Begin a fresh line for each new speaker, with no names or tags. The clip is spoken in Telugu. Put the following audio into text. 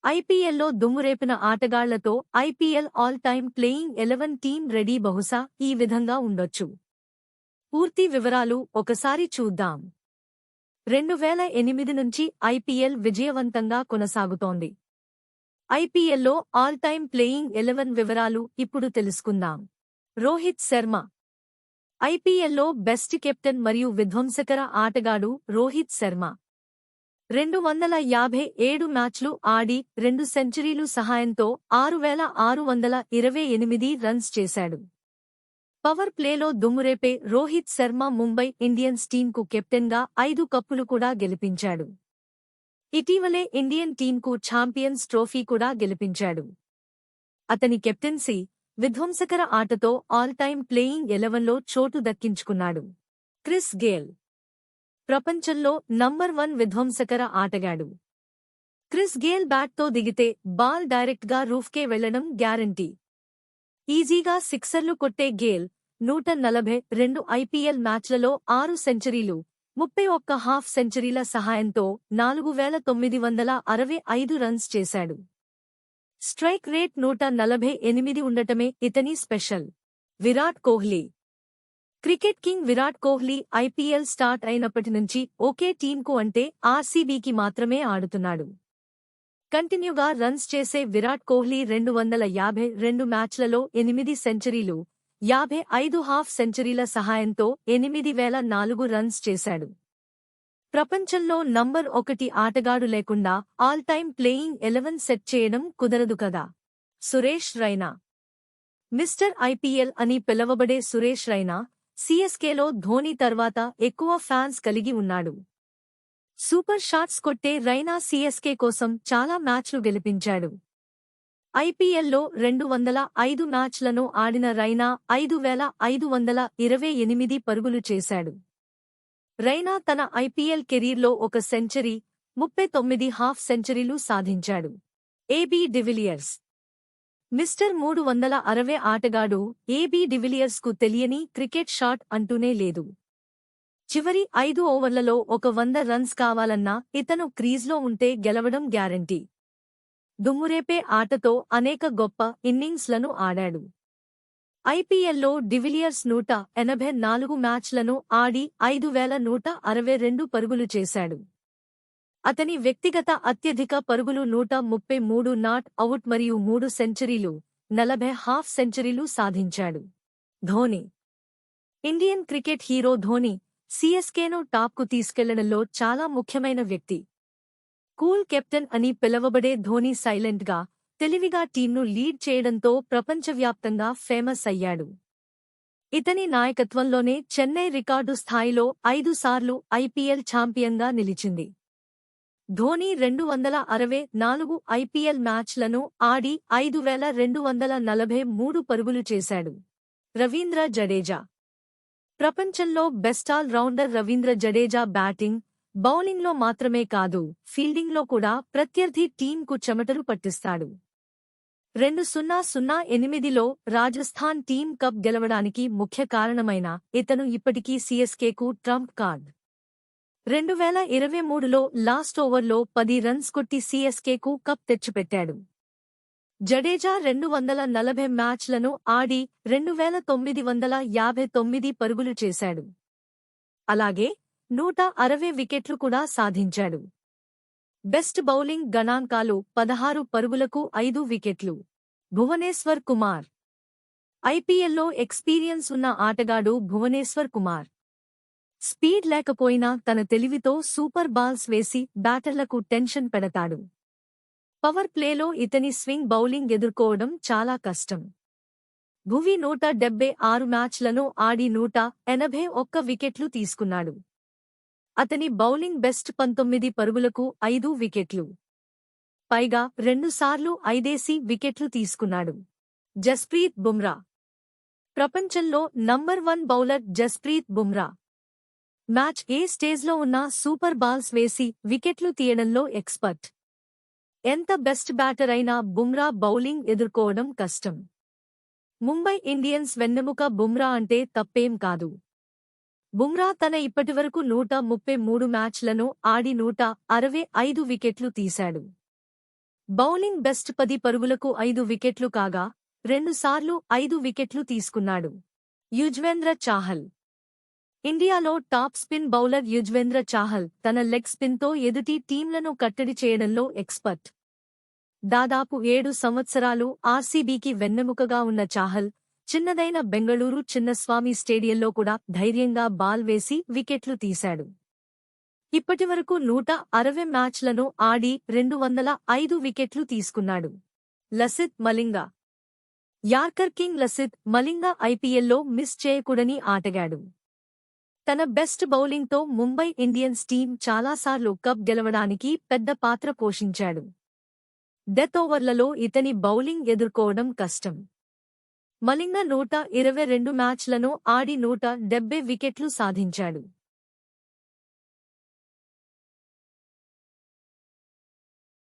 ఐపీఎల్లో దుమ్మురేపిన ఆటగాళ్లతో IPL all time playing 11 team ready. బహుశా ఈ విధంగా ఉండొచ్చు. పూర్తి వివరాలు ఒకసారి చూద్దాం. 2008 నుంచి ఐపీఎల్ విజయవంతంగా కొనసాగుతోంది. ఐపీఎల్లో ఆల్ టైమ్ ప్లేయింగ్ 11 వివరాలు ఇప్పుడు తెలుసుకుందాం. రోహిత్ శర్మ ఐపీఎల్లో బెస్ట్ కెప్టెన్ మరియు విధ్వంసకర ఆటగాడు రోహిత్ శర్మ 257 మ్యాచ్లు ఆడి 2 సెంచరీలు సహాయంతో 6,628 రన్స్ చేశాడు. పవర్ ప్లేలో దుమ్మురేపే రోహిత్ శర్మ ముంబై ఇండియన్స్ టీంకు కెప్టెన్గా 5 కప్పులు కూడా గెలిపించాడు. ఇటీవలే ఇండియన్ టీంకు ఛాంపియన్స్ ట్రోఫీ కూడా గెలిపించాడు. అతని కెప్టెన్సీ, విధ్వంసకర ఆటతో ఆల్ టైమ్ ప్లేయింగ్ 11లో చోటు దక్కించుకున్నాడు. క్రిస్ గేల్ ప్రపంచంలో నంబర్ 1 విధ్వంసకర ఆటగాడు. క్రిస్ గేల్ బ్యాట్తో దిగితే బాల్ డైరెక్ట్గా రూఫ్కే వెళ్లడం గ్యారంటీ. ఈజీగా సిక్సర్లు కొట్టే గేల్ 142 ఐపీఎల్ మ్యాచ్లలో 6 సెంచరీలు, 31 హాఫ్ సెంచరీల సహాయంతో 4,965 రన్స్ చేశాడు. స్ట్రైక్ రేట్ 148 ఉండటమే ఇతని special. Virat Kohli cricket king Virat Kohli IPL start అయినప్పటి నుంచి ఒకే టీంకు అంటే ఆర్సీబీకి మాత్రమే ఆడుతున్నాడు. కంటిన్యూగా రన్స్ చేసే విరాట్ కోహ్లీ 252 మ్యాచ్లలో 8 సెంచరీలు, 55 హాఫ్ సెంచరీల సహాయంతో 8,004 రన్స్ చేశాడు. ప్రపంచంలో నంబర్ 1 ఆటగాడు లేకుండా ఆల్ టైమ్ ప్లేయింగ్ 11 సెట్ చేయడం కుదరదు కదా. సురేష్ రైనా మిస్టర్ ఐపీఎల్ అని పిలవబడే సురేష్ రైనా సీఎస్కేలో ధోనీ తర్వాత ఎక్కువ ఫ్యాన్స్ కలిగి ఉన్నాడు. సూపర్ షాట్స్ కొట్టే రైనా సీఎస్కే కోసం చాలా మ్యాచ్లు గెలిపించాడు. ఐపీఎల్లో 205 మ్యాచ్లను ఆడిన రైనా 5,528 పరుగులు చేశాడు. రైనా తన ఐపీఎల్ కెరీర్లో 1 సెంచరీ, 39 హాఫ్ సెంచరీలు సాధించాడు. ఏబీ డివిలియర్స్ మిస్టర్ 360 ఆటగాడు ఏబీ డివిలియర్స్కు తెలియని క్రికెట్ షాట్ అంటూనే లేదు. చివరి 5 ఓవర్లలో 100 రన్స్ కావాలన్నా ఇతను క్రీజ్లో ఉంటే గెలవడం గ్యారంటీ. దుమ్మురేపే ఆటతో అనేక గొప్ప ఇన్నింగ్స్లను ఆడాడు. ఐపీఎల్లో డివిలియర్స్ 184 మ్యాచ్లను ఆడి 5,162 పరుగులు చేశాడు. అతని వ్యక్తిగత అత్యధిక పరుగులు 133 నాట్ అవుట్ మరియు 3 సెంచరీలు, 40 హాఫ్ సెంచరీలు సాధించాడు. Dhoni Indian cricket hero Dhoni సీఎస్కేను టాప్కు తీసుకెళ్లడంలో చాలా ముఖ్యమైన వ్యక్తి. కూల్ కెప్టెన్ అని పిలవబడే ధోనీ సైలెంట్గా, తెలివిగా టీంను లీడ్ చేయడంతో ప్రపంచవ్యాప్తంగా ఫేమస్ అయ్యాడు. ఇతని నాయకత్వంలోనే చెన్నై రికార్డు స్థాయిలో 5 సార్లు ఐపీఎల్ ఛాంపియన్గా నిలిచింది. ధోనీ 264 ఐపీఎల్ మ్యాచ్లను ఆడి 5,243 పరుగులు చేశాడు. రవీంద్ర జడేజా ప్రపంచంలో best all rounder Ravindra Jadeja batting, బౌలింగ్లో మాత్రమే కాదు ఫీల్డింగ్లో కూడా ప్రత్యర్థి టీంకు చెమటలు పట్టిస్తాడు. 2008లో రాజస్థాన్ టీం కప్ గెలవడానికి ముఖ్య కారణమైన ఇతను ఇప్పటికీ సీఎస్కేకు ట్రంప్ కార్డ్. 2023లో లాస్ట్ ఓవర్లో 10 రన్స్ కొట్టి సీఎస్కేకు కప్ తెచ్చిపెట్టాడు. జడేజా 240 మ్యాచ్లను ఆడి 2,959 పరుగులు చేశాడు. అలాగే 160 వికెట్లు కూడా సాధించాడు. బెస్ట్ బౌలింగ్ గణాంకాలు 16 పరుగులకు 5 వికెట్లు. భువనేశ్వర్ కుమార్ ఐపీఎల్లో ఎక్స్పీరియన్స్ ఉన్న ఆటగాడు భువనేశ్వర్ కుమార్. స్పీడ్ లేకపోయినా తన తెలివితో సూపర్ బాల్స్ వేసి బ్యాటర్లకు టెన్షన్ పెడతాడు. పవర్ ప్లేలో ఇతని స్వింగ్ బౌలింగ్ ఎదుర్కోవడం చాలా కష్టం. భువి 176 మ్యాచ్లను ఆడి 181 వికెట్లు తీసుకున్నాడు. అతని బౌలింగ్ బెస్ట్ 19 పరుగులకు 5 వికెట్లు. పైగా 2 సార్లు 5 వికెట్లు తీసుకున్నాడు. జస్ప్రీత్ బుమ్రా ప్రపంచంలో number 1 bowler Jasprit Bumrah. Match ఏ స్టేజ్లో ఉన్నా సూపర్ బాల్స్ వేసి వికెట్లు తీయడంలో ఎక్స్పర్ట్. ఎంత బెస్ట్ బ్యాటర్ అయినా బుమ్రా బౌలింగ్ ఎదుర్కోవడం కష్టం. ముంబై ఇండియన్స్ వెన్నెముక బుమ్రా అంటే తప్పేం కాదు. బుమ్రా తన ఇప్పటివరకు 133 మ్యాచ్లను ఆడి 165 వికెట్లు తీశాడు. బౌలింగ్ బెస్ట్ 10 పరుగులకు 5 వికెట్లు కాగా, రెండుసార్లు 5 వికెట్లు తీసుకున్నాడు. యుజ్వేంద్ర చాహల్. ఇండియాలో top spin bowler Yuzvendra Chahal తన లెగ్ స్పిన్తో ఎదుటి టీంలను కట్టడి చేయడంలో ఎక్స్పర్ట్. దాదాపు 7 సంవత్సరాలు ఆర్సీబీకి వెన్నెముకగా ఉన్న చాహల్, చిన్నదైన బెంగళూరు చిన్నస్వామి స్టేడియంలో కూడా ధైర్యంగా బాల్ వేసి వికెట్లు తీశాడు. ఇప్పటివరకు 160 మ్యాచ్లను ఆడి 205 వికెట్లు తీసుకున్నాడు. లసిత్ మలింగ. యార్కర్ కింగ్ లసిత్ మలింగ ఐపీఎల్లో మిస్ చేయకూడని ఆటగాడు. తన బెస్ట్ బౌలింగ్తో ముంబై ఇండియన్స్ టీం చాలాసార్లు కప్ గెలవడానికి పెద్ద పాత్ర పోషించాడు. డెత్ ఓవర్లలో ఇతని బౌలింగ్ ఎదుర్కోవడం కష్టం. మలింగ 122 మ్యాచ్లను ఆడి 170 వికెట్లు సాధించాడు.